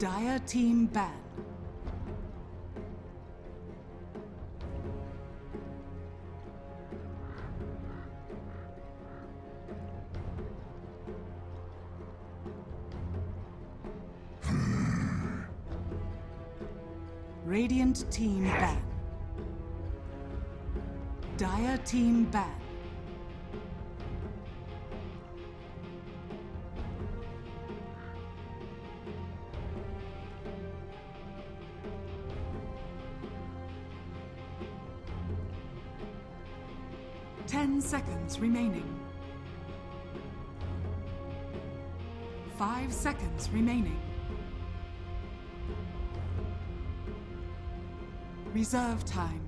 Dire team ban. Radiant team ban. Dire team ban. Ten seconds remaining. 5 seconds remaining. Reserve time.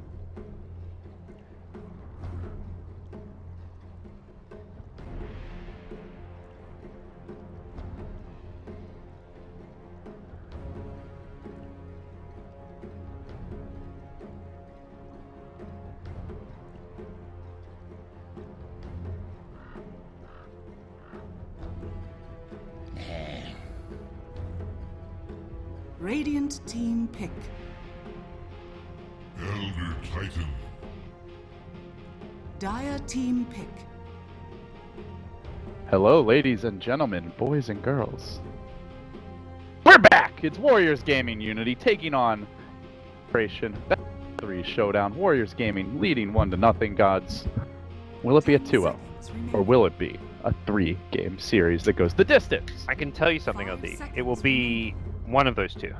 Radiant team pick. Elder Titan. Dire team pick. Hello, ladies and gentlemen, boys and girls. We're back! It's Warriors Gaming.Unity taking on Execration. Bo3 showdown. Warriors Gaming leading 1-0 gods. Will it be a 2-0? Or will it be a 3-game series that goes the distance? I can tell you something, Ozzy. It will be one of those two.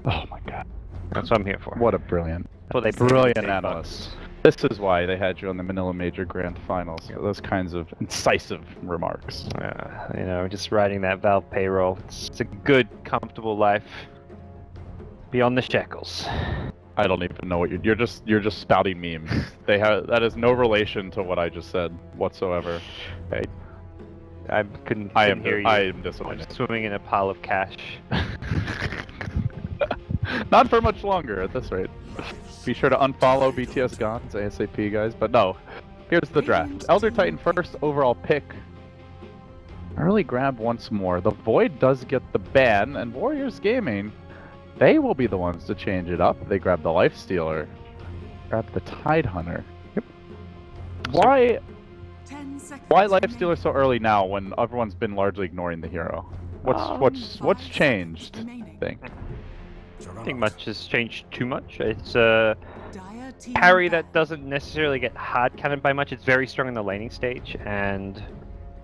Oh my god. That's what I'm here for. What a brilliant. Well, they Brilliant big analyst. This is why they had you on the Manila Major Grand Finals. Those kinds of incisive remarks. You know, just riding that Valve payroll. It's a good, comfortable life beyond the shekels. I don't even know what you're just spouting memes. That is no relation to what I just said whatsoever. I couldn't hear you. I am I'm disappointed. swimming in a pile of cash. Not for much longer at this rate. Be sure to unfollow BTS Gons ASAP, guys. But no, here's the draft. Elder Titan first overall pick. Early grab once more. The Void does get the ban, and Warriors Gaming, they will be the ones to change it up. They grab the Life Stealer, grab the Tide Hunter. Yep. Why Life Stealer so early now when everyone's been largely ignoring the hero? What's changed? I think. I don't think much has changed too much. It's a parry that doesn't necessarily get hard cannoned by much. It's very strong in the laning stage, and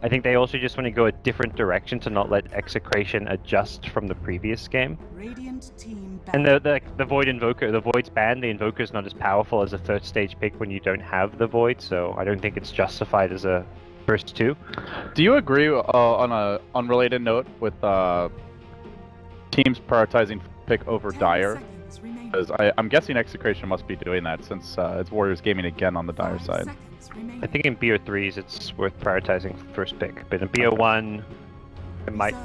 I think they also just want to go a different direction to not let Execration adjust from the previous game. And the Void Invoker, the Void's banned, the Invoker's not as powerful as a first stage pick when you don't have the Void, so I don't think it's justified as a first two. Do you agree on a unrelated note with teams prioritizing pick over Dire? Because I'm guessing Execration must be doing that since it's Warriors Gaming again on the Dire side. I think in BO3s it's worth prioritizing first pick, but in BO1 it might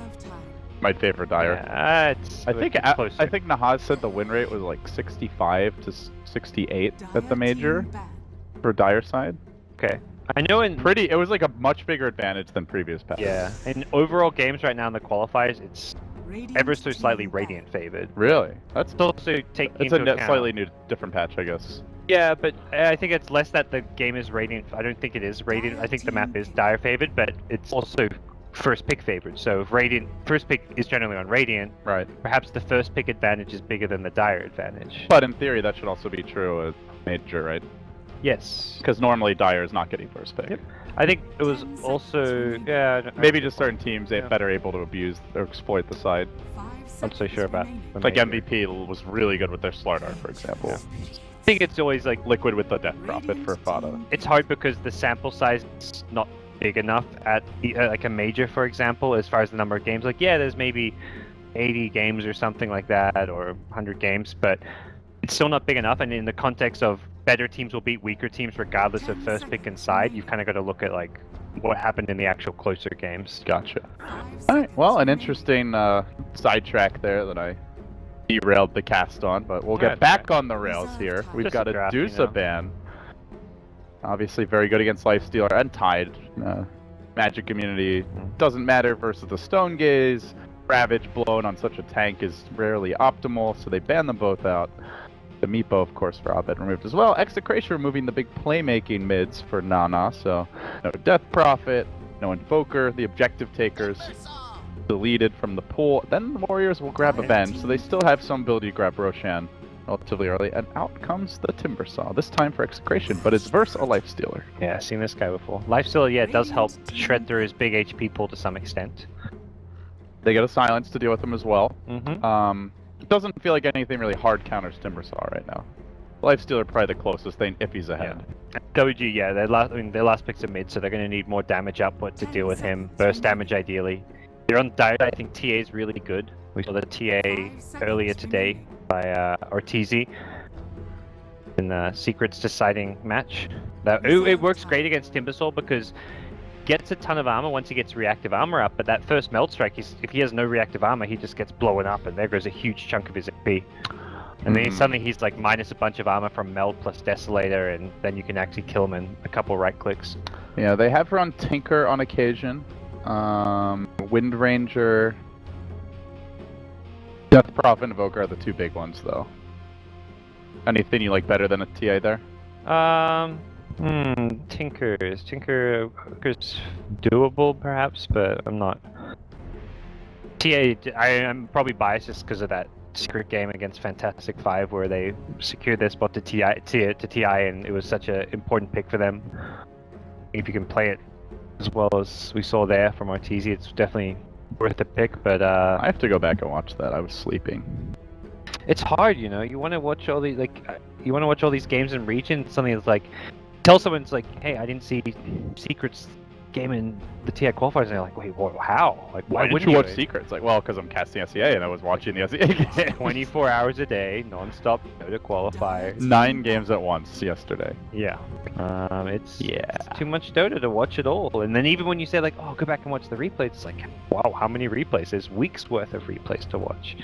favor Dire. Yeah, I think Nahaz said the win rate was like 65 to 68 at the major for Dire side. Okay. I know it was like a much bigger advantage than previous patches. Yeah. In overall games right now in the qualifiers, it's ever so slightly Radiant favored. Really? That's also taking into account. Slightly new, different patch, I guess. Yeah, but I think it's less that the game is Radiant. I don't think it is Radiant. I think the map is Dire favored, but it's also first pick favored. So if Radiant first pick is generally on Radiant, right? Perhaps the first pick advantage is bigger than the Dire advantage. But in theory, that should also be true at Major, right? Yes. Because normally Dire is not getting first pick. Yep. I think it was also maybe just certain teams better able to abuse or exploit the side. I'm so sure about. Like MVP was really good with their Slardar, for example. Yeah. I think it's always like Liquid with the Death Prophet for Fada. It's hard because the sample size is not big enough at like a major, for example, as far as the number of games. Like, yeah, there's maybe 80 games or something like that, or 100 games, but it's still not big enough. And in the context of better teams will beat weaker teams regardless of first pick and side, you've kind of got to look at like what happened in the actual closer games. Gotcha. All right. Well, an interesting sidetrack there that I derailed the cast on, but we'll get back on the rails here. We've got a Dusa ban. Obviously very good against Lifestealer and Tide. Magic Immunity doesn't matter versus the Stone Gaze. Ravage blown on such a tank is rarely optimal, so they ban them both out. The Meepo, of course, for Abed removed as well. Execration removing the big playmaking mids for Nana, so no Death Prophet, no Invoker, the Objective Takers deleted from the pool. Then the Warriors will grab Avenge, so they still have some ability to grab Roshan relatively early, and out comes the Timbersaw, this time for Execration, but it's versus a Lifestealer. Yeah, I've seen this guy before. Lifestealer, yeah, it does help shred through his big HP pool to some extent. They get a Silence to deal with them as well. Mm-hmm. It doesn't feel like anything really hard counters Timbersaw right now. Lifestealer probably the closest thing if he's ahead. Yeah. WG, yeah, their last picks are mid, so they're going to need more damage output to deal with him. Burst damage ideally. They're on diet. I think TA is really good. We saw the TA earlier today by Ortizi in the Secrets deciding match. It works great against Timbersaw because gets a ton of armor once he gets reactive armor up, but that first meld strike, if he has no reactive armor, he just gets blown up, and there goes a huge chunk of his AP. And then suddenly he's like minus a bunch of armor from meld plus Desolator, and then you can actually kill him in a couple right clicks. Yeah, they have run Tinker on occasion. Wind Ranger, Death Prophet, Invoker are the two big ones, though. Anything you like better than a TA there? Tinker's doable perhaps, but I'm not. I'm probably biased just because of that secret game against Fantastic Five where they secured their spot to TI, and it was such an important pick for them. If you can play it as well as we saw there from Ortiz, it's definitely worth a pick. But I have to go back and watch that. I was sleeping. It's hard, you know. You want to watch all these games in region. Something that's like, tell someone it's like, hey, I didn't see Secrets game in the TI qualifiers, and they're like, wait, how? Like, why didn't you watch Secrets? Like, well, because I'm casting SEA and I was watching the SEA game. 24 hours a day, non-stop Dota qualifiers. 9 games at once yesterday. Yeah. It's too much Dota to watch it all. And then even when you say like, oh, go back and watch the replays, it's like, wow, how many replays? There's weeks worth of replays to watch.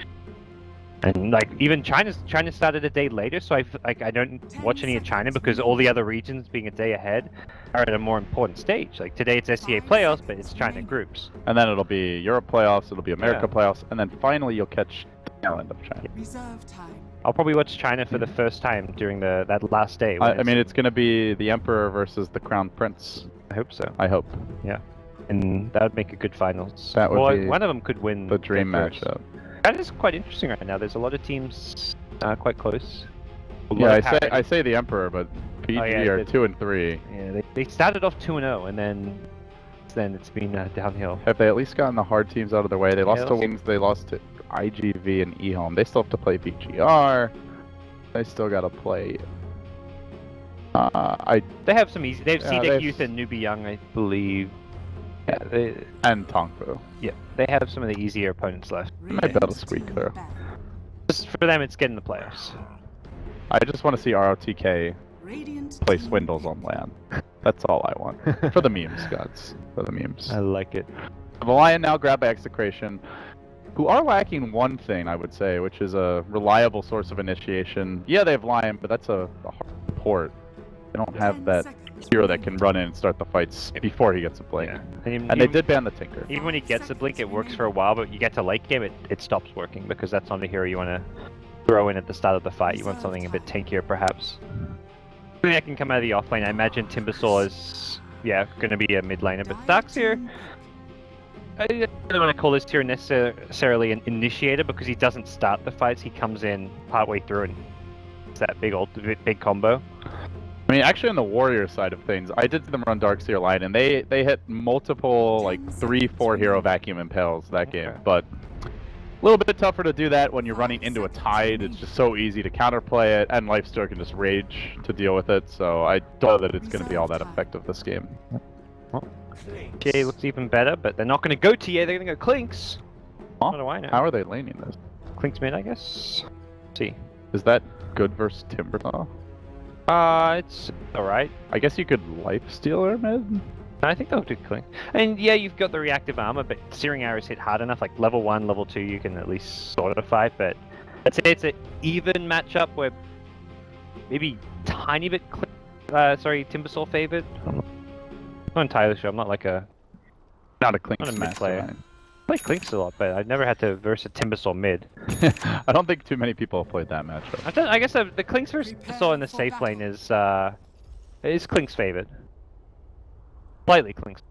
And like even China started a day later, so I don't watch any of China because all the other regions being a day ahead are at a more important stage. Like today it's SEA playoffs, but it's China groups. And then it'll be Europe playoffs, it'll be America playoffs, and then finally you'll catch the island of China. Reserve time. I'll probably watch China for the first time during that last day. I mean, it's going to be the Emperor versus the Crown Prince. I hope so. I hope. Yeah. And that would make a good finals. That would be one of them could win the dream matchup. That is quite interesting right now. There's a lot of teams quite close. Yeah, I say the Emperor, but PG are 2 and 3. Yeah, they started off 2-0, and then it's been downhill. Have they at least gotten the hard teams out of their way? They lost to Wings, they lost to IGV and eHome. They still have to play VGR. They still got to play. They have some easy. They have CDEC Youth and Newbie Young, I believe. Yeah, and Tongfu. Yeah, they have some of the easier opponents left. Might be able to squeak through. Just for them, it's getting the playoffs. I just want to see ROTK play Swindles on LAN. That's all I want. For the memes, gods. For the memes. I like it. The Lion now grabbed by Execration, who are lacking one thing, I would say, which is a reliable source of initiation. Yeah, they have Lion, but that's a hard port. They don't have that hero that can run in and start the fights before he gets a blink. Yeah. And they did ban the Tinker. Even when he gets a blink, it works for a while, but you get to late game, it stops working because that's not the hero you want to throw in at the start of the fight. You want something a bit tankier, perhaps. I mean, I can come out of the offlane. I imagine Timbersaw is, going to be a mid laner, but Darkseer, I don't want to call this hero necessarily an initiator because he doesn't start the fights. He comes in partway through and it's that big combo. I mean, actually on the Warrior side of things, I did see them run Darkseer line, and they hit multiple, like, 3-4 hero vacuum impales that game, but a little bit tougher to do that when you're running into a tide. It's just so easy to counterplay it, and Lifestealer can just rage to deal with it, so I don't know that it's going to be all that effective this game. Well, TA looks even better, but they're not going to go TA, they're going to go Clinks. What do I know? How are they laning this? Clinks mid, I guess. Let's see. Is that good versus Timbersaw? It's alright. I guess you could Lifestealer mid? I think they'll do Clink. And yeah, you've got the reactive armor, but Searing Arrows hit hard enough. Like level 1, level 2, you can at least sort of fight. But I'd say it's an even matchup where maybe tiny bit Timbersaw favored. I'm not entirely sure. I'm not like not a Clink smash player. I play Clinks a lot, but I've never had to verse a Timbersaw mid. I don't think too many people have played that matchup. I guess the Clinks versus Timbersaw in the safe lane is Clinks favored. Slightly Clinks.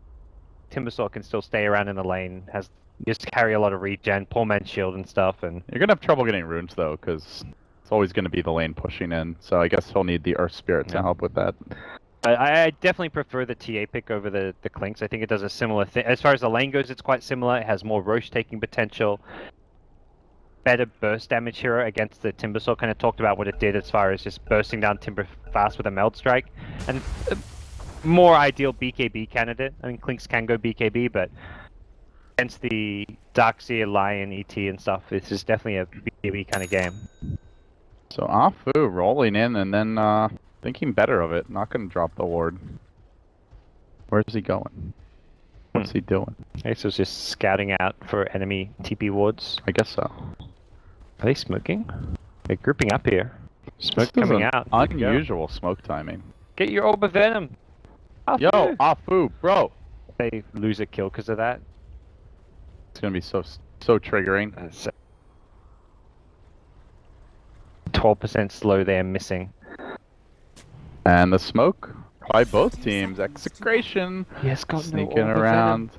Timbersaw can still stay around in the lane, just carry a lot of regen, poor man's shield and stuff, and You're gonna have trouble getting runes though, because it's always gonna be the lane pushing in. So I guess he'll need the Earth Spirit to help with that. I definitely prefer the TA pick over the Clinks. I think it does a similar thing. As far as the lane goes, it's quite similar. It has more Roche taking potential. Better burst damage hero against the Timbersaw. Kind of talked about what it did as far as just bursting down Timber fast with a Meld Strike. And more ideal BKB candidate. I mean, Clinks can go BKB, but against the Darkseer, Lion, ET and stuff, this is definitely a BKB kind of game. So Afu rolling in and then thinking better of it. Not gonna drop the ward. Where's he going? What's he doing? Okay, so it's just scouting out for enemy TP wards. I guess so. Are they smoking? They're grouping up here. Smoke This is coming an out. unusual smoke timing. Get your Orb of Venom. Afu. Yo, Afu, bro. They lose a kill because of that. It's gonna be so triggering. 12% slow there, missing. And the smoke by both teams. Execration. Yes, got sneaking around.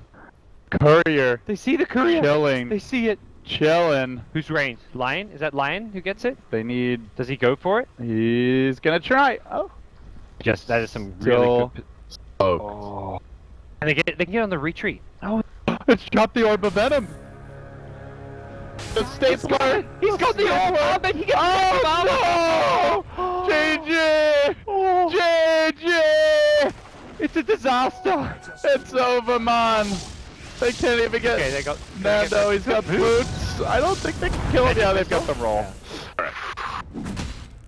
Courier. They see the courier. Chilling. They see it. Chilling. Who's range? Lion? Is that Lion who gets it? They need. Does he go for it? He's gonna try. Oh. Just that is some Still really good. smoked. Oh. And they can get on the retreat. Oh, It's dropped the Orb of Venom. The stapler. he's got the orb, and he gets Oh no! JJ! JJ! It's a disaster. It's over, man. They can't even get. Okay, they got Nando, he's got boots. I don't think they can kill him. Yeah, they've got some roll.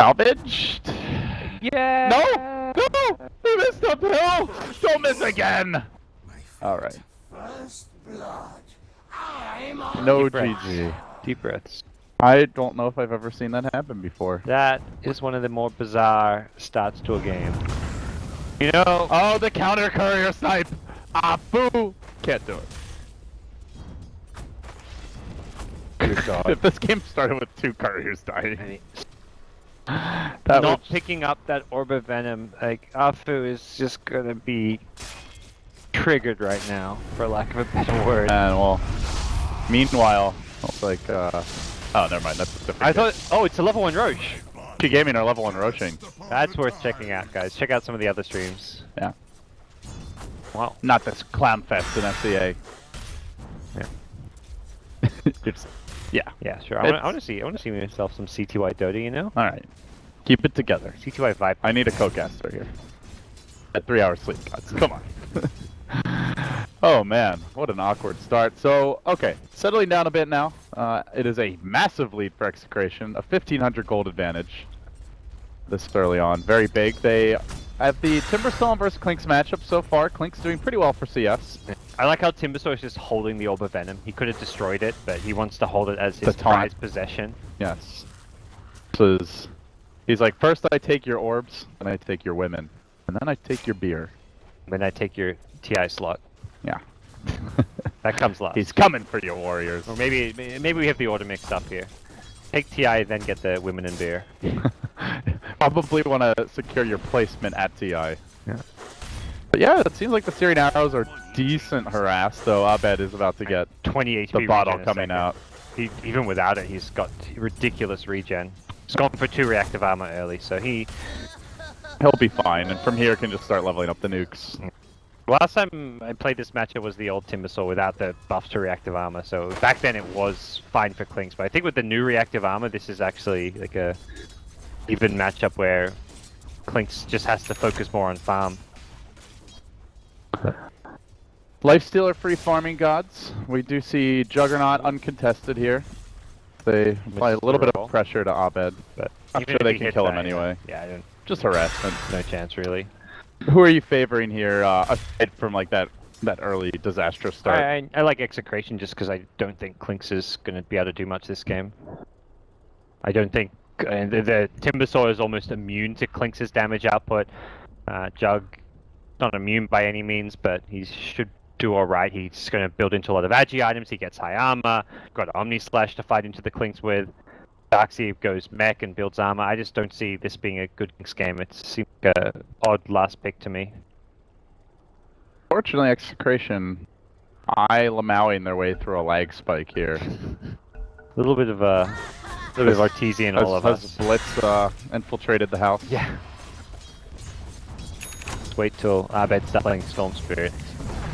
Salvaged. Yeah. No! No! They missed uphill! Don't miss again! Alright. No GG. Deep breaths. I don't know if I've ever seen that happen before. That is one of the more bizarre starts to a game. You know, Oh, the counter courier snipe! Ah, boo! Can't do it. good God. If this game started with 2 couriers dying, that Not would... picking up that Orb of Venom, like, Afu is just gonna be triggered right now, for lack of a better word. And well, meanwhile, it's like, oh, never mind, that's a different I game. thought, oh, it's a level 1 Roche. She Gaming are level 1 roaching. That's worth checking out, guys. Check out some of the other streams. Yeah. Wow. Not this clown fest in FCA. Yeah. It's, yeah. Yeah, sure. I want to see myself some CTY Dota, you know? Alright. Keep it together. CTY Vibe. I need a co-caster here. At 3 hours sleep, guys. Come on. Oh man, what an awkward start. So, okay, settling down a bit now. It is a massive lead for Execration, a 1500 gold advantage this early on. Very big. They have the Timbersaw versus Clinks matchup so far. Clinks doing pretty well for CS. I like how Timbersaw is just holding the Orb of Venom. He could have destroyed it, but he wants to hold it as his prized possession. Yes. So he's like, first I take your orbs, then I take your women, and then I take your beer. Then I take your TI slot. Yeah. That comes last. He's coming for your warriors. Or maybe we have the order mixed up here. Take TI, then get the women and beer. Probably want to secure your placement at TI. Yeah. But yeah, it seems like the Syrian arrows are decent harassed, though Abed is about to get 20 HP the bottle regen in a coming second. out. Even without it, he's got ridiculous regen. He's gone for 2 reactive armor early, so he'll be fine, and from here can just start leveling up the nukes. Last time I played this matchup was the old Timbersaw without the buff to reactive armor, so back then it was fine for Clinks, but I think with the new reactive armor, this is actually like a even matchup where Clinks just has to focus more on farm. Lifestealer free farming gods. We do see Juggernaut uncontested here. They apply a little bit of pressure to Abed, but I'm sure they can kill him anyway. Yeah, Just harassment. no chance really. Who are you favoring here, aside from like that early disastrous start? I like Execration just because I don't think Clinks is going to be able to do much this game. I don't think the Timbersaw is almost immune to Clinks' damage output. Jug, not immune by any means, but he should do alright. He's going to build into a lot of agi items. He gets high armor. Got Omni Slash to fight into the Clinks with. Darkseid goes mech and builds armor. I just don't see this being a good Clinks game. It seems like a odd last pick to me. Fortunately, Execration Lamauing their way through a lag spike here. A little bit of Artesian all of us. Blitz infiltrated the house. Yeah. Let's wait till Abed starts playing Storm Spirit.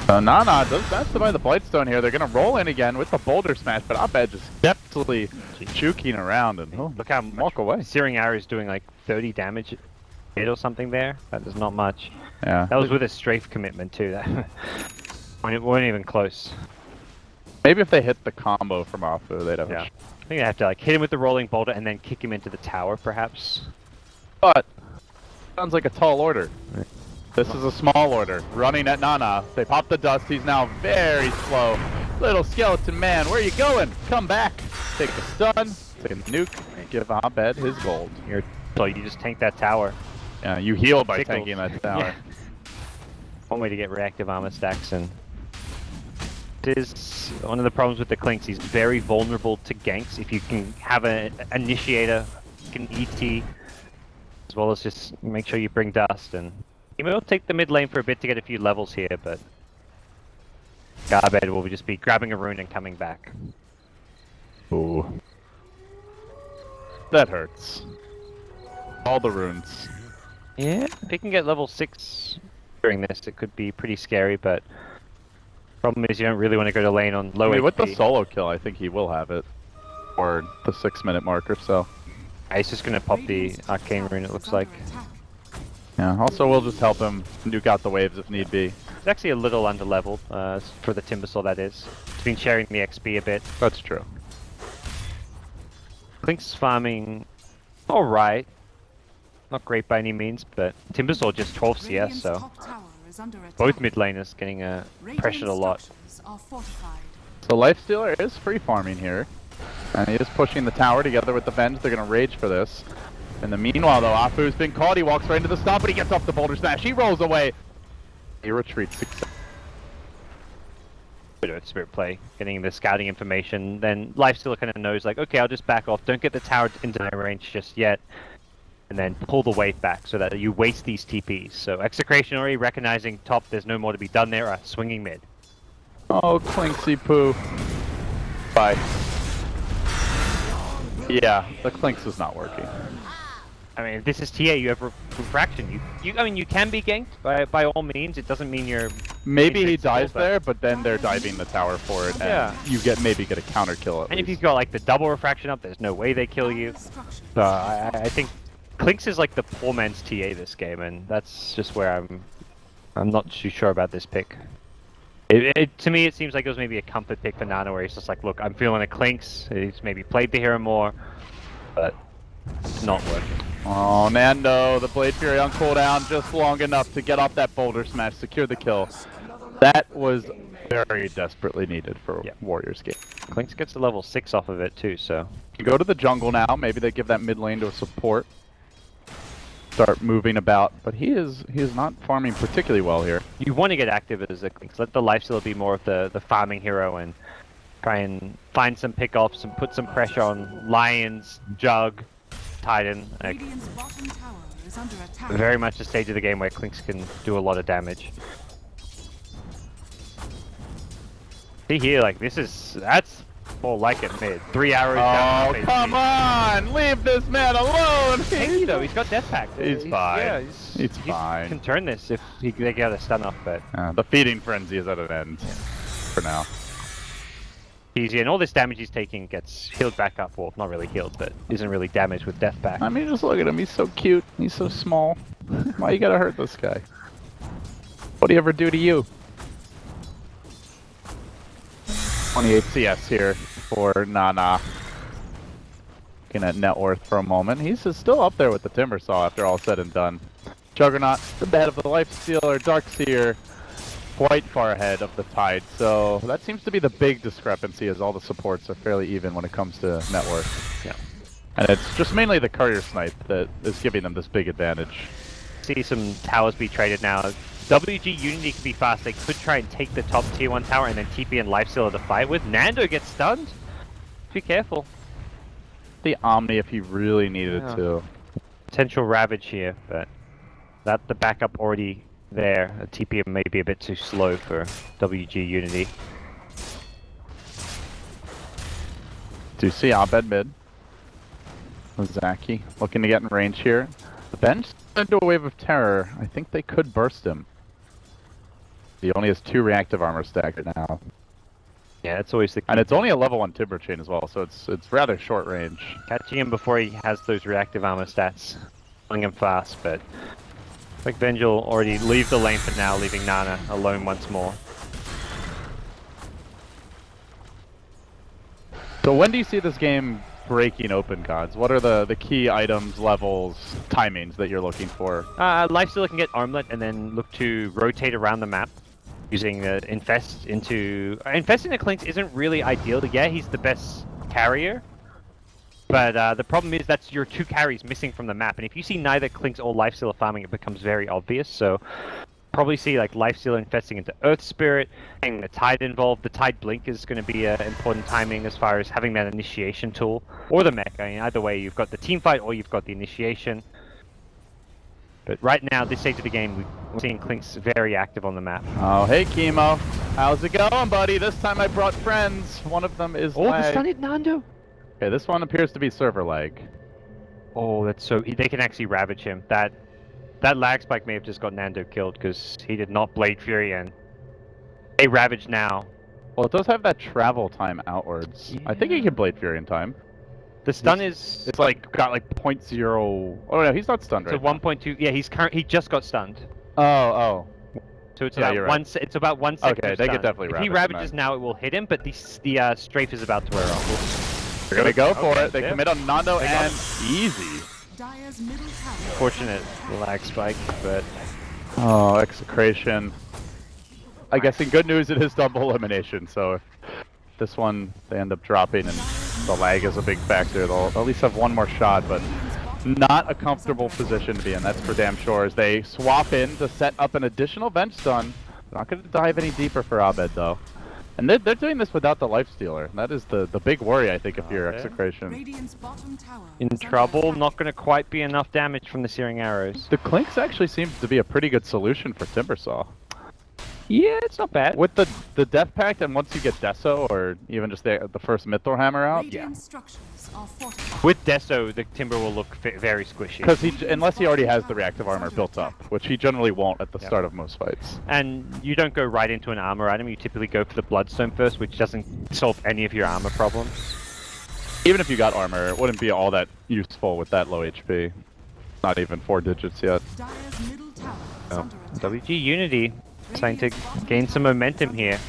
Nana does that to buy the Blightstone here. They're gonna roll in again with the Boulder Smash, but Abed just deftly juking around and Look how walk away. Searing Arrow is doing like 30 damage hit or something there. That is not much. Yeah. That was with a strafe commitment too. That weren't even close. Maybe if they hit the combo from Afu, they'd have I think they have to like hit him with the rolling boulder and then kick him into the tower, perhaps. But sounds like a tall order. This is a small order. Running at Nana. They pop the dust. He's now very slow. Little skeleton man, where are you going? Come back. Take a stun. Take a nuke. And give Abed his gold. So you just tank that tower. Yeah, you heal by Tickles. tanking that tower. Yeah. One way to get reactive armor stacks, and this is one of the problems with the Clinks. He's very vulnerable to ganks. If you can have an initiator, an ET, as well as just make sure you bring dust. And he will take the mid lane for a bit to get a few levels here, but Garbed will just be grabbing a rune and coming back. Ooh. That hurts. All the runes. Yeah, if he can get level 6 during this, it could be pretty scary, but problem is you don't really want to go to lane on low I mean, with the HP. solo kill, I think he will have it. Or the 6-minute mark or so. He's just going to pop the arcane rune, it looks like. Yeah, also we'll just help him nuke out the waves if need be. It's actually a little under-leveled, for the Timbersaw that is. It's been sharing the XP a bit. That's true. Clink's farming alright. Not great by any means, but Timbersaw just 12 CS, so both mid laners getting pressured a lot. So Lifestealer is free farming here. And he is pushing the tower together with the Venge. They're going to rage for this. In the meanwhile, though, Afu's been caught. He walks right into the stomp, but he gets off the Boulder Smash. He rolls away. He retreats. Bit of spirit play, getting the scouting information. Then Lifestealer kind of knows, like, okay, I'll just back off. Don't get the tower into my range just yet. And then pull the wave back so that you waste these TPs. So Execration already recognizing top, there's no more to be done there, swinging mid. Oh, Clinksy Poo. Bye. Yeah, the Clinks is not working. I mean, if this is TA, you have refraction. I mean, you can be ganked by all means. It doesn't mean you're... Maybe he dies there, but then they're diving the tower for it, and you maybe get a counter kill at And least. if you've got like the double refraction up, there's no way they kill you. So I think Clinks is like the poor man's TA this game, and that's just where I'm not too sure about this pick. To me, it seems like it was maybe a comfort pick for Nana, where he's just like, look, I'm feeling a Clinks. He's maybe played the hero more, but it's not working. Oh, Nando, the Blade Fury on cooldown just long enough to get off that Boulder Smash, secure the kill. That was very desperately needed for Warriors game. Clinks gets to level 6 off of it too, so... You go to the jungle now, maybe they give that mid lane to a support. Start moving about, but he is not farming particularly well here. You want to get active as a Clinks. Let the Lifestealer be more of the farming hero and try and find some pickoffs and put some pressure on Lions, Jug, Titan. Like, very much the stage of the game where Clinks can do a lot of damage. See here, like that's more like it mid. 3 arrows down. Oh, come on! Leave this man alone! Tanky though, he's got Death Pact. He's fine. Yeah, he's fine. He can turn this if they get a stun off, but... the feeding frenzy is at an end for now. Easy, and all this damage he's taking gets healed back up. Well, not really healed, but isn't really damaged with Death Pact. I mean, just look at him. He's so cute. He's so small. Why you gotta hurt this guy? What'd he ever do to you? 28 CS here for Nana. Looking at net worth for a moment. He's still up there with the Timbersaw after all said and done. Juggernaut, the head of the Lifestealer, Darkseer, quite far ahead of the Tide. So that seems to be the big discrepancy, as all the supports are fairly even when it comes to net worth. Yeah. And it's just mainly the Courier Snipe that is giving them this big advantage. See some towers be traded now. WG.Unity can be fast. They could try and take the top tier 1 tower and then TP and Lifestealer to fight with. Nando gets stunned. Be careful. The Omni if he really needed to. Potential Ravage here, but that the backup already there. A TP may be a bit too slow for WG.Unity. Do you see Abed mid? Zaki looking to get in range here. The bench into a wave of terror. I think they could burst him. He only has 2 reactive armor stacked now. Yeah, that's always the key. And it's only a level 1 Timber Chain as well, so it's rather short range. Catching him before he has those reactive armor stats. Killing him fast, but I think Venge will already leave the lane for now, leaving Nana alone once more. So when do you see this game breaking open, Gods? What are the key items, levels, timings that you're looking for? Lifestealer can get Armlet and then look to rotate around the map using Infest into... Infesting the Clinks isn't really ideal. Yeah, he's the best carrier. But the problem is that's your 2 carries missing from the map. And if you see neither Clinks or Lifestealer farming, it becomes very obvious. So probably see like Lifestealer infesting into Earth Spirit, getting the Tide involved. The Tide Blink is going to be important timing as far as having that initiation tool. Or the mech. I mean, either way, you've got the team fight or you've got the initiation. But right now, this stage of the game, we're seeing Clinks very active on the map. Oh, hey, Chemo. How's it going, buddy? This time I brought friends. One of them is lag. The stunned Nando! Okay, this one appears to be server lag. Oh, that's so... They can actually ravage him. That lag spike may have just got Nando killed, because he did not Blade Fury, and they ravage now. Well, it does have that travel time outwards. Yeah. I think he can Blade Fury in time. The stun is... It's like, got like 0.0... Oh no, he's not stunned right now. 1.2... Yeah, he just got stunned. Oh. So it's about right. It's about 1 second. Okay, they could definitely ravage. If he ravages now, it will hit him, but the strafe is about to wear off. They're gonna go for it. They commit on Nando and easy. Fortunate lag spike, but... Oh, Execration. I guess in good news it is double elimination, so if this one they end up dropping and the lag is a big factor, they'll at least have one more shot, but not a comfortable position to be in, that's for damn sure, as they swap in to set up an additional bench stun. They're not going to dive any deeper for Abed though. And they're doing this without the Lifestealer. That is the big worry, I think, if you're Execration. In trouble, not going to quite be enough damage from the Searing Arrows. The Clinks actually seems to be a pretty good solution for Timbersaw. Yeah, it's not bad. With the Death Pact, and once you get Deso, or even just the first Mythor Hammer out, yeah. With Deso, the Timber will look very squishy. Because unless he already has the reactive armor built up, which he generally won't at the start of most fights. And you don't go right into an armor item, you typically go for the Bloodstone first, which doesn't solve any of your armor problems. Even if you got armor, it wouldn't be all that useful with that low HP. Not even 4 digits yet. Oh. WG.Unity trying to gain some momentum here.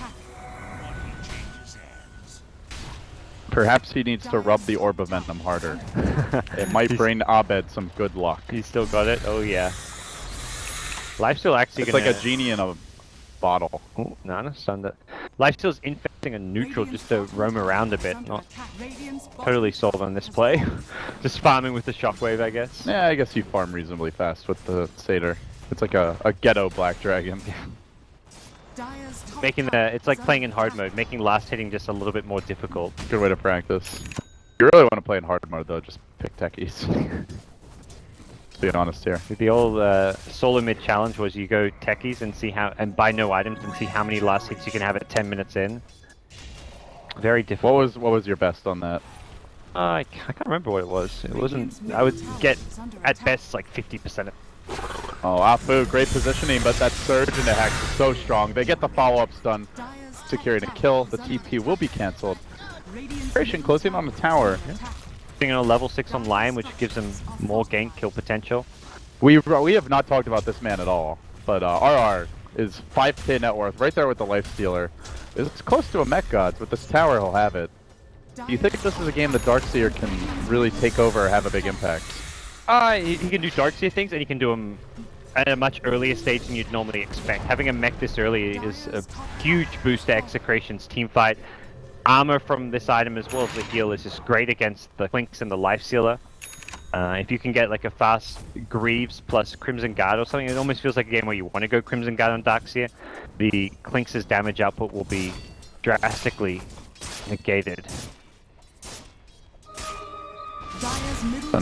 Perhaps he needs to rub the Orb of Venom harder. It might bring Abed some good luck. He's still got it? Oh yeah. Lifesteal actually it's like a genie in a bottle. Oh, Nana stunned it. Lifesteal's infecting a neutral just to roam around a bit. Not totally sold on this play. Just farming with the Shockwave, I guess. Yeah, I guess you farm reasonably fast with the Satyr. It's like a ghetto Black Dragon. It's like playing in hard mode, making last hitting just a little bit more difficult. Good way to practice. If you really want to play in hard mode though, just pick techies. Being honest here. The old solo mid challenge was you go techies and see how, and buy no items and see how many last hits you can have at 10 minutes in. Very difficult. What was your best on that? I can't remember what it was. It wasn't. I would get at best like 50%. Oh, Afu, great positioning, but that surge into Hex is so strong. They get the follow-up stun, securing a kill. The TP will be cancelled. Execration closing on the tower. Being on a level 6 on Lion, which gives him more gank kill potential. We have not talked about this man at all, but RR is 5k net worth, right there with the Lifestealer. It's close to a Mech Gods. With this tower, he'll have it. Do you think this is a game that Darkseer can really take over or have a big impact? He can do Darkseer things, and he can do them at a much earlier stage than you'd normally expect. Having a mech this early is a huge boost to Execration's teamfight. Armor from this item as well as the heal is just great against the Clinks and the Lifestealer. If you can get like a fast Greaves plus Crimson Guard or something, it almost feels like a game where you want to go Crimson Guard on Darkseer. The Clinks' damage output will be drastically negated.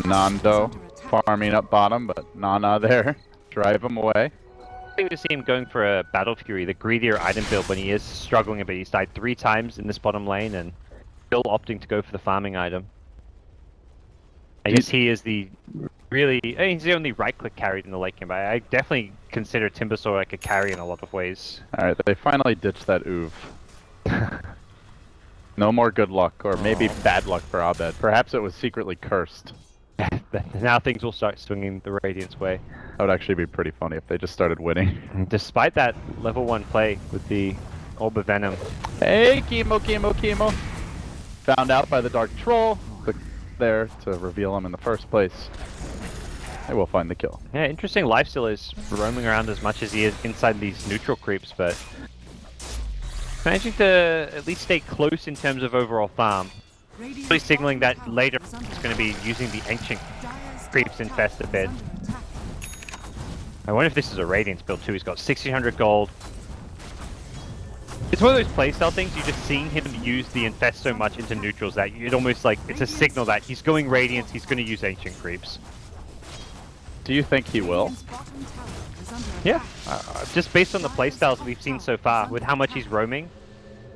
Nando farming up bottom, but Nana there. Drive him away. I think we see him going for a Battle Fury, the greedier item build when he is struggling a bit. He's died 3 times in this bottom lane and still opting to go for the farming item. I guess he is the really, I mean, he's the only right-click carry in the late game, but I definitely consider Timbersaw like a carry in a lot of ways. Alright, they finally ditched that Oov. No more good luck, or maybe bad luck for Abed. Perhaps it was secretly cursed. Now things will start swinging the Radiant's way. That would actually be pretty funny if they just started winning. Despite that level 1 play with the Orb of Venom. Hey, Chemo! Found out by the Dark Troll. Click there to reveal him in the first place. They will find the kill. Yeah, interesting. Lifesteal is roaming around as much as he is inside these neutral creeps, but managing to at least stay close in terms of overall farm. Really signaling that later he's going to be using the ancient creeps infest a bit. I wonder if this is a Radiance build too. He's got 1600 gold. It's one of those playstyle things, you just seeing him use the infest so much into neutrals that it almost like, it's a signal that he's going Radiance, he's going to use ancient creeps. Do you think he will? Yeah, just based on the playstyles we've seen so far, with how much he's roaming.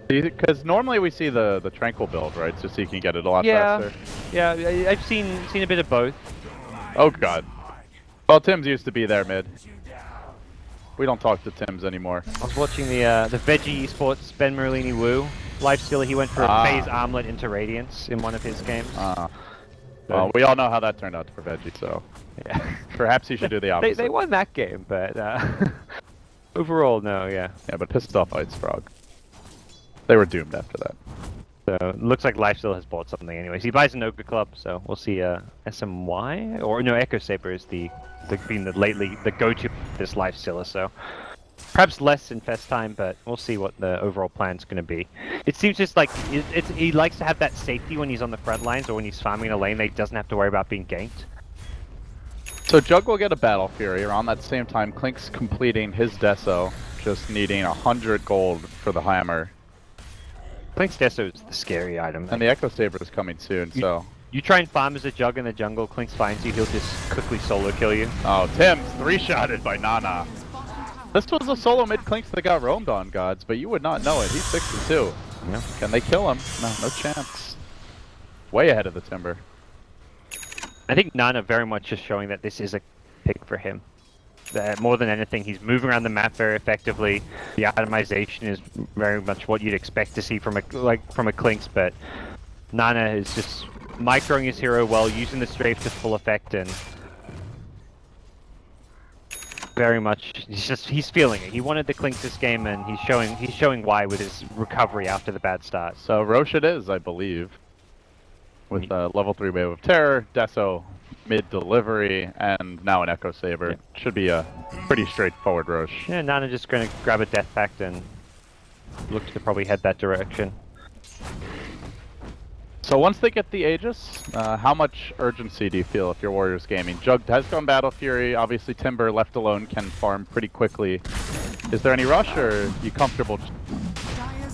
Because normally we see the Tranquil build, right? Just so you can get it a lot faster. Yeah, I've seen a bit of both. Oh god. Well, Tim's used to be there mid. We don't talk to Tim's anymore. I was watching the Veggie Esports Ben Merlini Wu lifestealer. He went for a phase armlet into Radiance in one of his games. Well, we all know how that turned out for Veggie, so yeah. Perhaps he should do the opposite. They won that game, but overall, no, yeah. Yeah, but pissed off Ice Frog. They were doomed after that. So it looks like Lifesteal has bought something anyways. He buys an Ogre Club, so we'll see SMY, or no, Echo Saber is been lately the go-to this Lifestealer, so perhaps less infest time, but we'll see what the overall plan's going to be. It seems just like he likes to have that safety when he's on the front lines or when he's farming a lane that he doesn't have to worry about being ganked. So Jug will get a Battle Fury around that same time. Clink's completing his Deso, just needing 100 gold for the hammer. Clink's Deso is the scary item. And the Echo Saber is coming soon, so... You try and farm as a Jug in the jungle, Clink's finds you, he'll just quickly solo kill you. Oh, Tim's 3-shotted by Nana. This was a solo mid Clinks that got roamed on, gods, but you would not know it. He's 62. Yeah. Can they kill him? No chance. Way ahead of the Timber. I think Nana very much is showing that this is a pick for him. More than anything, he's moving around the map very effectively. The itemization is very much what you'd expect to see from a Clinks, but Nana is just microing his hero well, using the strafe to full effect, and very much he's feeling it. He wanted the Clinks this game, and he's showing why with his recovery after the bad start. So Roche it is, I believe, with level 3 Wave of Terror, Deso mid delivery, and now an Echo Saber. Yeah. Should be a pretty straightforward Roche. Yeah, Nana just going to grab a Death Pact and look to probably head that direction. So once they get the Aegis, how much urgency do you feel if you're Warriors Gaming? Jug has gone Battle Fury, obviously Timber left alone can farm pretty quickly. Is there any rush, or are you comfortable?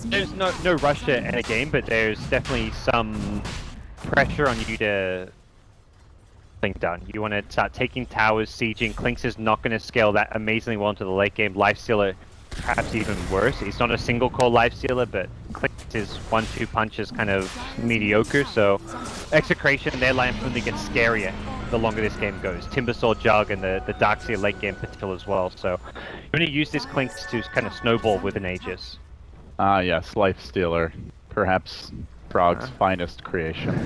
There's no rush to end a game, but there's definitely some pressure on you to think done. You want to start taking towers, sieging. Clinks is not going to scale that amazingly well into the late game. Lifestealer, perhaps even worse. He's not a single core Lifestealer, but Clinks is 1-2 punches kind of mediocre. So Execration, their line only gets scarier the longer this game goes. Timbersaw, Jug, and the Darkseer late game potential as well. So you're going to use this Clinks to kind of snowball with an Aegis. Yes, Lifestealer, perhaps Frog's finest creation.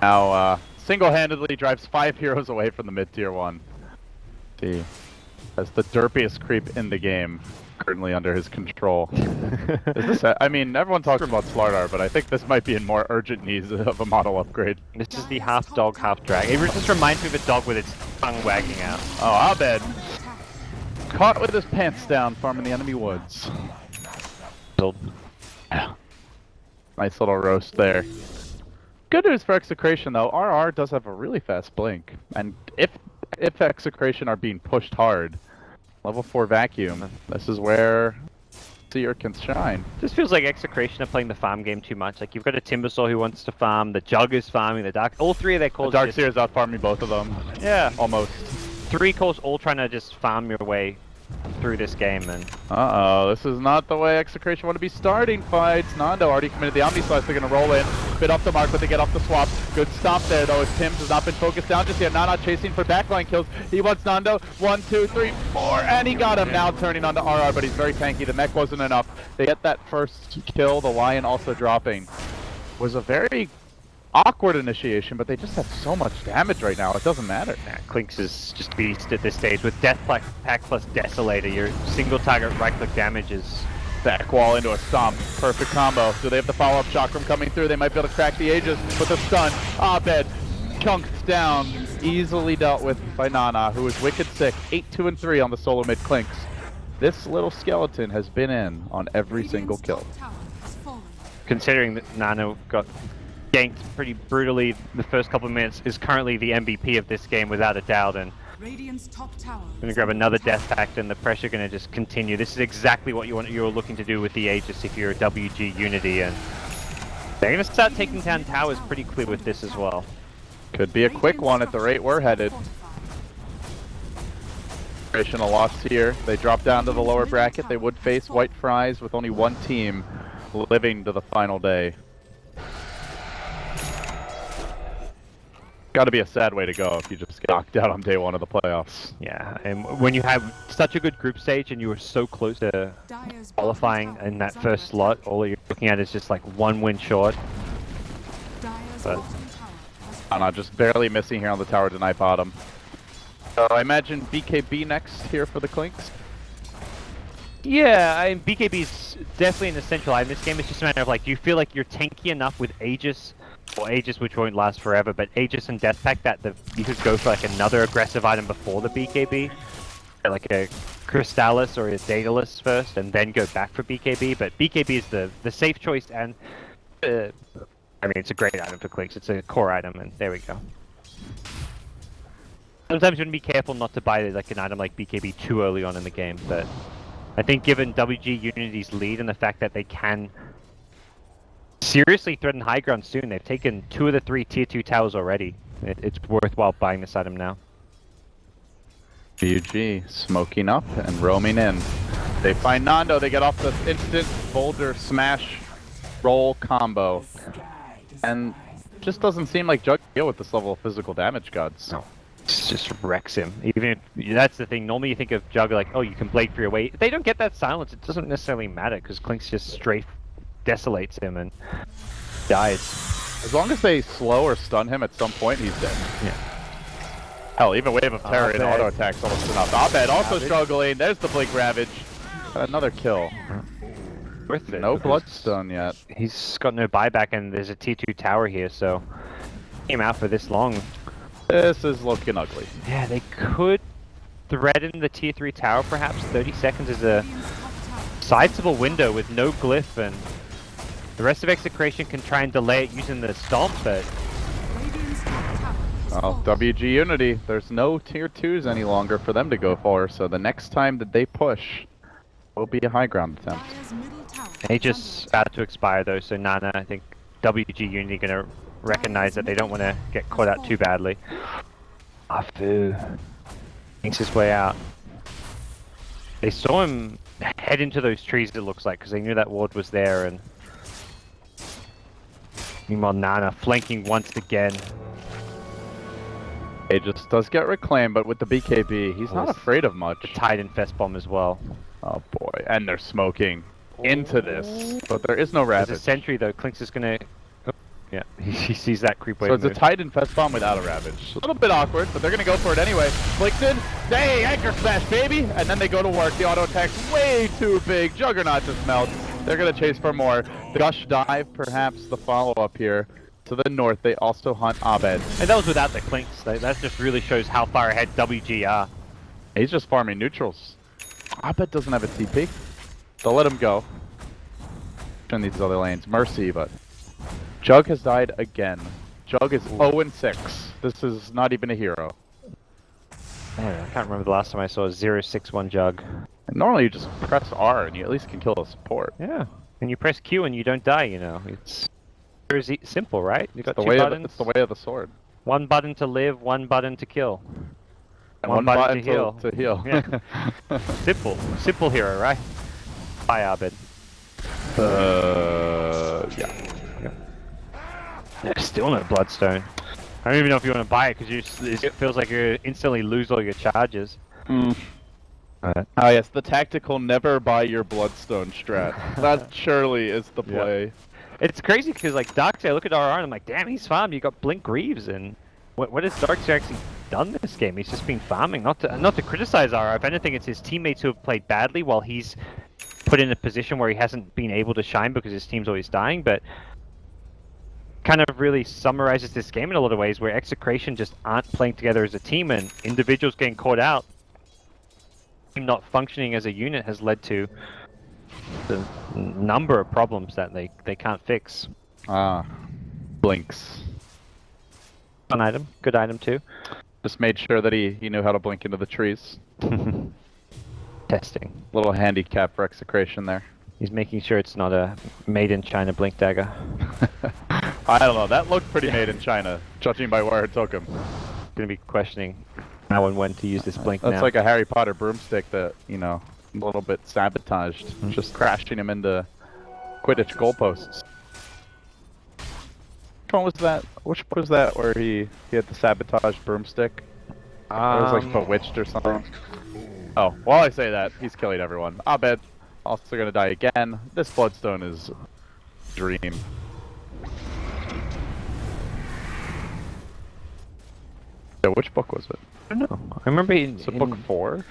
Now, single-handedly drives 5 heroes away from the mid-tier 1. See, that's the derpiest creep in the game, currently under his control. Is this? I mean, everyone talks about Slardar, but I think this might be in more urgent needs of a model upgrade. This is the half dog, half drag. It just reminds me of a dog with its tongue wagging out. Oh, Abed! Caught with his pants down, farming the enemy woods. Yeah. Nice little roast there. Good news for Execration though, RR does have a really fast blink, and if Execration are being pushed hard, level 4 vacuum, this is where Seer can shine. This feels like Execration are playing the farm game too much. Like you've got a Timbersaw who wants to farm, the Jug is farming, the Dark. All three of their calls. The Darkseer is out farming both of them. Yeah, Almost. 3 calls all trying to just farm your way through this game, and This is not the way Execration want to be starting fights. Nando already committed the Omni Slice. They're going to roll in, bit off the mark, but they get off the swap. Good stomp there, though, as Tim's has not been focused down just yet. Nana chasing for backline kills. He wants Nando. 1, 2, 3, 4, and he got him. Now turning onto RR, but he's very tanky. The mech wasn't enough. They get that first kill. The Lion also dropping. Was a very awkward initiation, but they just have so much damage right now, it doesn't matter. yeah, Clinks is just beast at this stage. With Death Pack plus Desolator, your single target right click damage is... Back wall into a stomp. Perfect combo. Do they have the follow-up chakram coming through? They might be able to crack the Aegis with a stun. Abed chunked down. Easily dealt with by Nana, who is wicked sick. 8, 2, and 3 on the solo mid Clinks. This little skeleton has been in on every single kill. Considering that Nano got ganked pretty brutally the first couple of minutes, is currently the MVP of this game without a doubt, and Radiant's top tower. gonna grab another Death Pact and the pressure gonna just continue. This is exactly what you're looking to do with the Aegis if you're a WG.Unity, and they're gonna start taking down towers pretty clear with this as well. Could be a quick one at the rate we're headed. A loss here. They drop down to the lower bracket. They would face White Fries with only one team living to the final day. Got to be a sad way to go if you just get knocked out on day 1 of the playoffs. Yeah, and when you have such a good group stage and you were so close to qualifying in that first slot, all you're looking at is just like 1 win short. But Nana just barely missing here on the tower to knife bottom. So I imagine BKB next here for the Clinks. yeah, I mean, BKB's definitely an essential item in this game. It's just a matter of like, do you feel like you're tanky enough with Aegis, or Aegis which won't last forever, but Aegis and Death Pack that you could go for like another aggressive item before the BKB, like a Crystallis or a Daedalus first, and then go back for BKB. But BKB is the safe choice, and I mean, it's a great item for Clinks. It's a core item, and there we go. Sometimes you want to be careful not to buy like an item like BKB too early on in the game, but I think given WG.Unity's lead and the fact that they can seriously threaten high ground soon, they've taken 2 of the 3 tier 2 towers already. It's worthwhile buying this item now. WG smoking up and roaming in. They find Nando, they get off the instant boulder smash roll combo. And just doesn't seem like Jug can deal with this level of physical damage, gods. No. Just wrecks him. Even if that's the thing, normally you think of Jug like, oh, you can blade for your way. If they don't get that silence, it doesn't necessarily matter because Clinks just straight desolates him and dies. As long as they slow or stun him at some point, he's dead. Yeah. Hell, even Wave of Terror and auto attacks almost enough. Abed also struggling. There's the Blink Ravage. Another kill. Worth it. No bloodstone yet. He's got no buyback, and there's a tier 2 tower here, so came out for this long. This is looking ugly. Yeah, they could threaten the tier 3 tower perhaps. 30 seconds is a sizable window with no glyph, and the rest of Execration can try and delay it using the stomp, but well, WG.Unity, there's no tier 2s any longer for them to go for, so the next time that they push will be a high ground attempt. Aegis about to expire though, so Nana, I think WG.Unity gonna recognize that they don't want to get caught out too badly. Afu thinks his way out. They saw him head into those trees, it looks like, because they knew that ward was there, and meanwhile Nana flanking once again. Aegis does get reclaimed, but with the BKB, he's not afraid of much. The Tide Infest Bomb as well. Oh boy, and they're smoking into this, but there is no Ravage. There's a sentry though, Clinks is gonna... Oh, yeah, he sees that creep wave So it's move. a Tide Infest Bomb without a Ravage. A little bit awkward, but they're gonna go for it anyway. Afflicted, hey, Anchor Smash, baby! And then they go to work. The auto attack's way too big. Juggernaut just melts. They're gonna chase for more. The Gush Dive, perhaps the follow-up here. To the north, they also hunt Abed. And that was without the Clinks. That just really shows how far ahead WG are. He's just farming neutrals. Abed doesn't have a TP. They'll let him go. In these other lanes. Mercy, but Jug has died again. Jug is 0-6. This is not even a hero. Man, I can't remember the last time I saw a 061 Jug. And normally you just press R and you at least can kill a support. Yeah, and you press Q and you don't die, you know. It's very simple, right? You got It's the two way buttons. it's the way of the sword. One button to live, one button to kill. And one button to heal. To heal. Yeah. Simple hero, right? Hi, Abed. Yeah. Still no Bloodstone. I don't even know if you want to buy it because it feels like you instantly lose all your charges. Ah, yes, the tactical never buy your Bloodstone strat. That surely is the play. Yeah. It's crazy because like Darkseid, I look at RR and I'm like, damn, he's farmed. You got Blink Greaves, and what has Darkseid actually done this game? He's just been farming. Not to criticize RR. If anything, it's his teammates who have played badly while he's put in a position where he hasn't been able to shine because his team's always dying. But kind of really summarizes this game in a lot of ways, where Execration just aren't playing together as a team, and individuals getting caught out. Not functioning as a unit has led to the number of problems that they can't fix. Blinks. Fun item, good item too. Just made sure that he knew how to blink into the trees. Testing. Little handicap for Execration there. He's making sure it's not a made in China blink dagger. I don't know, that looked pretty made in China, judging by where it took him. Gonna be questioning how and when to use this blink That's now. like a Harry Potter broomstick that, you know, a little bit sabotaged. Just crashing him into Quidditch goalposts. Which one was that? Which was that where he had the sabotaged broomstick? It was like bewitched or something. Oh, while I say that, he's killing everyone. Abed, also gonna die again. This Bloodstone is dream. Yeah, which book was it? I don't know. I remember Book 4?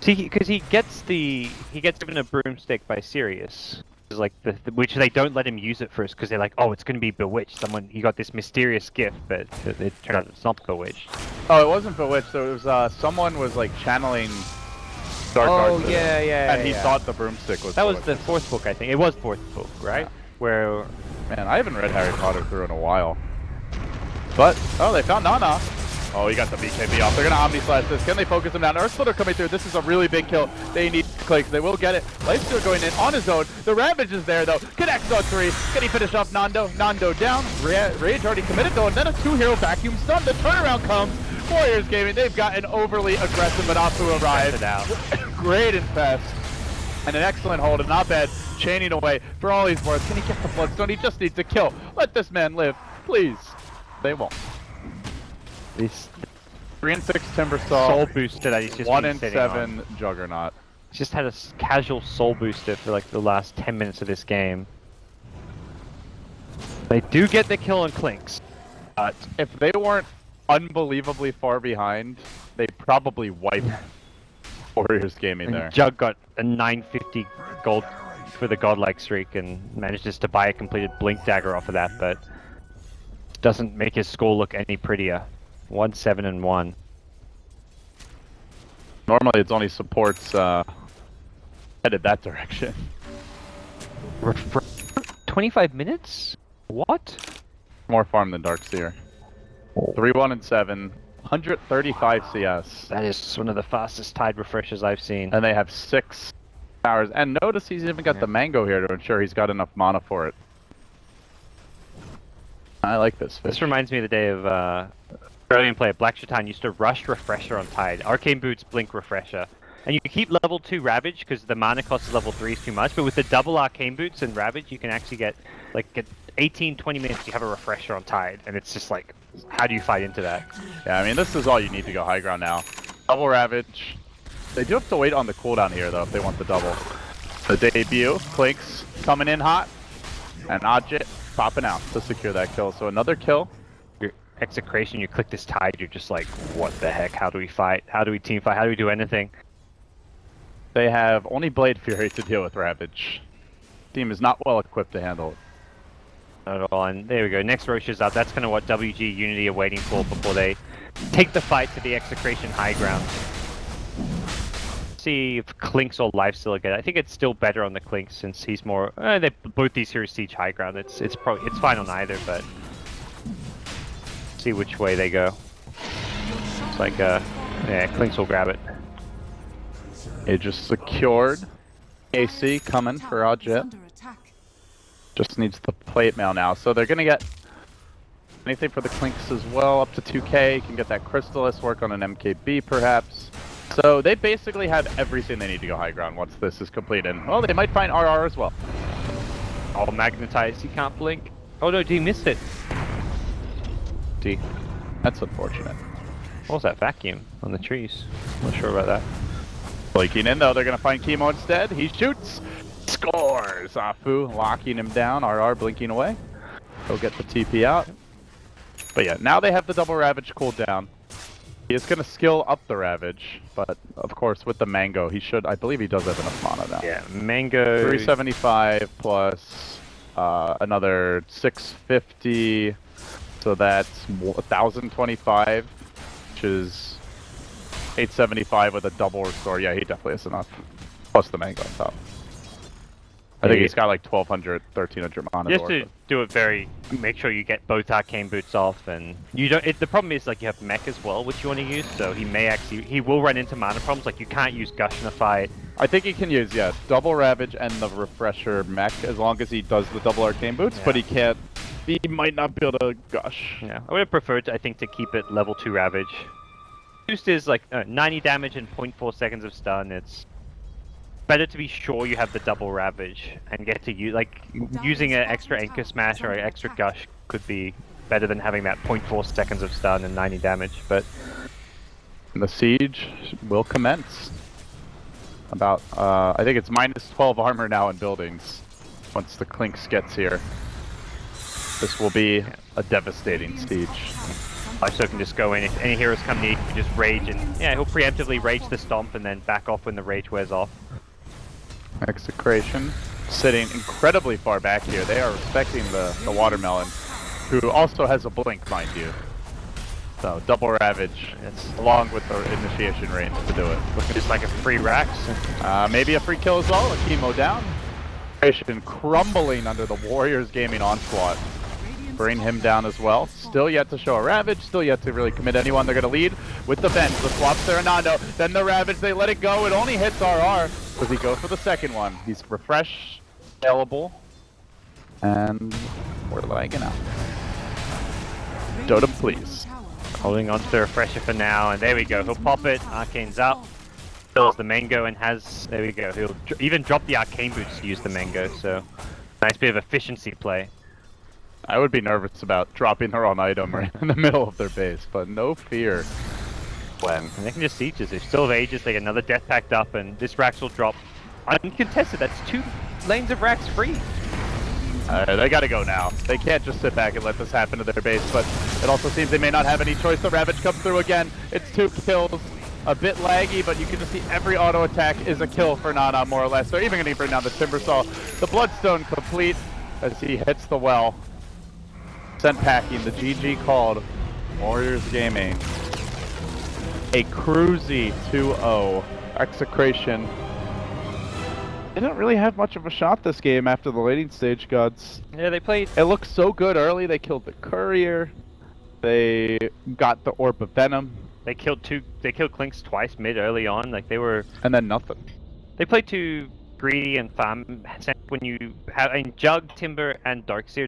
See, because he gets given a broomstick by Sirius. It's like which they don't let him use it first because they're like, oh, it's going to be bewitched. He got this mysterious gift, but it turned out it's not bewitched. Oh, it wasn't bewitched. So it was someone was like channeling dark arts. Oh yeah. And he thought the broomstick was. That was the fourth book, I think. It was fourth book, right? Yeah. Where, man, I haven't read Harry Potter through in a while. But oh, they found Nana. Oh, he got the BKB off. They're gonna Omni Slash this. Can they focus him down? Earth Splitter coming through. This is a really big kill. They need clicks. They will get it. Lifesteal going in on his own. The Ravage is there though. Connects on 3. Can he finish off Nando? Nando down. Rage already committed though, and then a 2-hero vacuum stun. The turnaround comes. Warriors Gaming. They've got an overly aggressive Manafu arrived. Great infest. And an excellent hold, and not bad. Chaining away for all he's worth. Can he get the Bloodstone? He just needs to kill. Let this man live, please. They won't. this 3-6 Timbersaw. soul booster that he's just 1-7 Juggernaut. He's just had a casual soul booster for like the last 10 minutes of this game. They do get the kill on Clinks. But if they weren't unbelievably far behind, they'd probably wipe Warriors Gaming there. Jug got a 950 gold for the godlike streak and manages to buy a completed blink dagger off of that, but doesn't make his score look any prettier. 1-7-1. Normally it's only supports headed that direction. 25 minutes? What? More farm than Darkseer. 3-1-7, 135 CS. That is one of the fastest tide refreshers I've seen. And they have 6 towers. And notice he's even got the mango here to ensure he's got enough mana for it. I like this fish. This reminds me of the day of Australian player Black Shaitan used to rush refresher on Tide. Arcane Boots, blink refresher. And you keep level 2 Ravage because the mana cost of level 3 is too much, but with the double Arcane Boots and Ravage you can actually get 18-20 minutes you have a refresher on Tide, and it's just like, how do you fight into that? Yeah, I mean this is all you need to go high ground now. Double Ravage. They do have to wait on the cooldown here though if they want the double. The debut, Clinks coming in hot, and Odjit popping out to secure that kill. So another kill. Your Execration, you click this Tide, you're just like, what the heck? How do we fight? How do we team fight? How do we do anything? They have only Blade Fury to deal with Ravage. Team is not well equipped to handle it. Not at all, and there we go. Next Roche is up. That's kind of what WG.Unity are waiting for before they take the fight to the Execration high ground. See if Clinks or Lifesteal get it. I think it's still better on the Clinks since he's more. Both these heroes siege high ground. It's fine on either, but see which way they go. It's like, yeah, Clinks will grab it. It just secured. AC coming for Jet. Under attack. Just needs the plate mail now. So they're going to get anything for the Clinks as well, up to 2k. You can get that Crystallis, work on an MKB perhaps. So they basically have everything they need to go high ground once this is complete. And, well, they might find RR as well. All magnetized, he can't blink. Oh no, D missed it. D. That's unfortunate. What was that vacuum on the trees? Not sure about that. Blinking in though, they're going to find Chemo instead. He shoots. Scores! Afu locking him down. RR blinking away. He'll get the TP out. But yeah, now they have the double Ravage cooldown. He is going to skill up the Ravage, but of course with the Mango, he should, I believe he does have enough mana now. Yeah, Mango... 375 plus another 650, so that's 1025, which is 875 with a double restore. Yeah, he definitely has enough. Plus the Mango on top. I think he's got like 1200, 1300 mana. Just to do it very, make sure you get both arcane boots off, and you don't. The problem is like you have mech as well, which you want to use. So he will run into mana problems. Like you can't use Gush in a fight. I think he can use double Ravage and the Refresher mech as long as he does the double arcane boots, but he can't. He might not be able to Gush. Yeah, I would have preferred, I think, to keep it level 2 Ravage. Boost is like 90 damage and 0.4 seconds of stun. It's better to be sure you have the double Ravage and get to use, like, using an extra Anchor Smash or an extra Gush could be better than having that 0.4 seconds of stun and 90 damage, but... And the siege will commence. About, I think it's minus 12 armor now in buildings once the Clinks gets here. This will be a devastating siege. So can just go in, if any heroes come near, you can just rage, and yeah, he'll preemptively rage the stomp and then back off when the rage wears off. Execration sitting incredibly far back here. They are respecting the watermelon, who also has a blink, mind you. So double Ravage, along with the initiation range to do it. Looking just like a free Rax. Maybe a free kill as well. A Chemo down. Execration crumbling under the Warriors Gaming onslaught. Bring him down as well. Still yet to show a Ravage. Still yet to really commit anyone. They're going to lead with the Venge. The swaps there, Nando. Then the Ravage. They let it go. It only hits RR. Does he go for the second one? He's refresh available. And we're lagging out. Dota, please. Holding on to the refresher for now, and there we go. He'll pop it. Arcane's up. Fills the Mango and has... There we go. He'll even drop the Arcane Boots to use the Mango, so... Nice bit of efficiency play. I would be nervous about dropping her on item right in the middle of their base, but no fear. When and they can just siege us. They still have Aegis, they get another Death Pact up, and this Rax will drop uncontested. That's 2 lanes of Rax free. They gotta go now. They can't just sit back and let this happen to their base, but it also seems they may not have any choice. The Ravage comes through again. It's 2 kills. A bit laggy, but you can just see every auto attack is a kill for Nana, more or less. They're even gonna bring down the Timbersaw. The Bloodstone complete as he hits the well. Sent packing, the GG called. Warriors Gaming. A cruisy 2-0. Execration. They don't really have much of a shot this game after the laning stage gods. Yeah, they played... It looked so good early. They killed the Courier. They got the Orb of Venom. They killed Clinks twice mid early on. Like they were... And then nothing. They played too greedy and farm when you have... In Jug, Timber, and Darkseer